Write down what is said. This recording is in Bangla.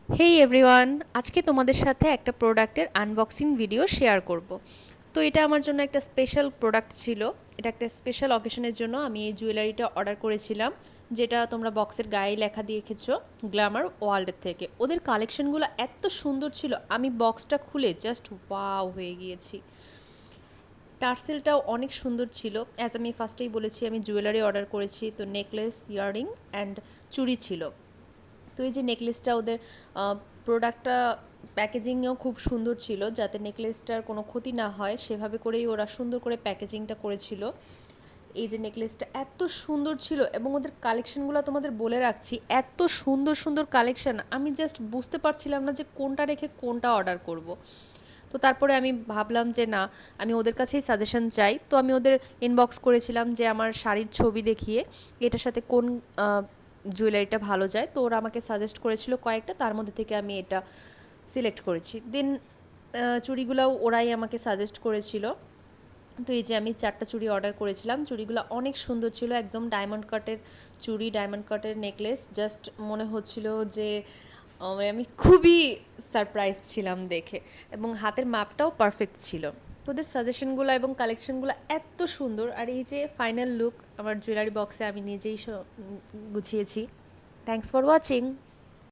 হেই এভরিওয়ান, আজকে তোমাদের সাথে একটা প্রোডাক্টের আনবক্সিং ভিডিও শেয়ার করব। তো এটা আমার জন্য একটা স্পেশাল প্রোডাক্ট ছিল। এটা একটা স্পেশাল অকেশনের জন্য আমি এই জুয়েলারিটা অর্ডার করেছিলাম, যেটা তোমরা বক্সের গায়ে লেখা দিয়ে দেখেছো, গ্ল্যামার ওয়ার্ল্ডের থেকে। ওদের কালেকশনগুলো এত সুন্দর ছিল, আমি বক্সটা খুলে জাস্ট ওয়াও হয়ে গিয়েছি। টার্সেলটাও অনেক সুন্দর ছিল। অ্যাজ আমি ফার্স্টেই বলেছি, আমি জুয়েলারি অর্ডার করেছি, তো নেকলেস, ইয়াররিং অ্যান্ড চুড়ি ছিল। তো এই যে নেকলেসটা, ওদের প্রোডাক্টটা প্যাকেজিংয়েও খুব সুন্দর ছিল, যাতে নেকলেসটার কোনো ক্ষতি না হয় সেভাবে করেই ওরা সুন্দর করে প্যাকেজিংটা করেছিল। এই যে নেকলেসটা এত সুন্দর ছিল, এবং ওদের কালেকশনগুলো তোমাদের বলে রাখছি, এত সুন্দর সুন্দর কালেকশন, আমি জাস্ট বুঝতে পারছিলাম না যে কোনটা রেখে কোনটা অর্ডার করব। তো তারপরে আমি ভাবলাম যে না, আমি ওদের কাছেই সাজেশন চাই। তো আমি ওদের ইনবক্স করেছিলাম যে আমার শাড়ির ছবি দেখিয়ে এটার সাথে কোন জুয়েলারিটা ভালো যায়। তো ওরা আমাকে সাজেস্ট করেছিল কয়েকটা, তার মধ্যে থেকে আমি এটা সিলেক্ট করেছি। দেন চুড়িগুলোও ওরাই আমাকে সাজেস্ট করেছিল। তো এই যে আমি 4টা চুড়ি অর্ডার করেছিলাম, চুড়িগুলো অনেক সুন্দর ছিল, একদম ডায়মন্ড কাটের চুড়ি, ডায়মন্ড কাটের নেকলেস। জাস্ট মনে হচ্ছিল যে আমি খুবই সারপ্রাইজড ছিলাম দেখে, এবং হাতের মাপটাও পারফেক্ট ছিল। তোদের সাজেশনগুলো এবং কালেকশনগুলো এত সুন্দর, আর এই যে ফাইনাল লুক আমার জুয়েলারি বক্সে আমি নিজেই গুছিয়েছি। Thanks for watching.